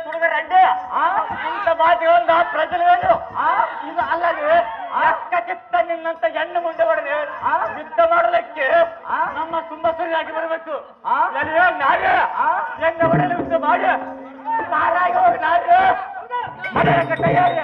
ತುಡುಗರಂಡೆ ಇಂಥ ಮಾತಿಗೊಂದ ಪ್ರಜೆಗಳು ಇದು ಅಲ್ಲದೆ ಚಿತ್ತ ನಿನ್ನಂತ ಹೆಣ್ಣು ಮುಂದೆ ಹೊಡೆದು ಯುದ್ಧ ಮಾಡಲಿಕ್ಕೆ ನಮ್ಮ ತುಂಬಾ ಸರಿಯಾಗಿ ಬರಬೇಕು. ನಾವೇ ಹೆಣ್ಣು ಹೊಡೆಯಲು ಯುದ್ಧ ಮಾಡಿ ನಾರಾಗಿ ಹೋಗಿ ನಾವೇ ಮನೆಯ ತಯಾರಿ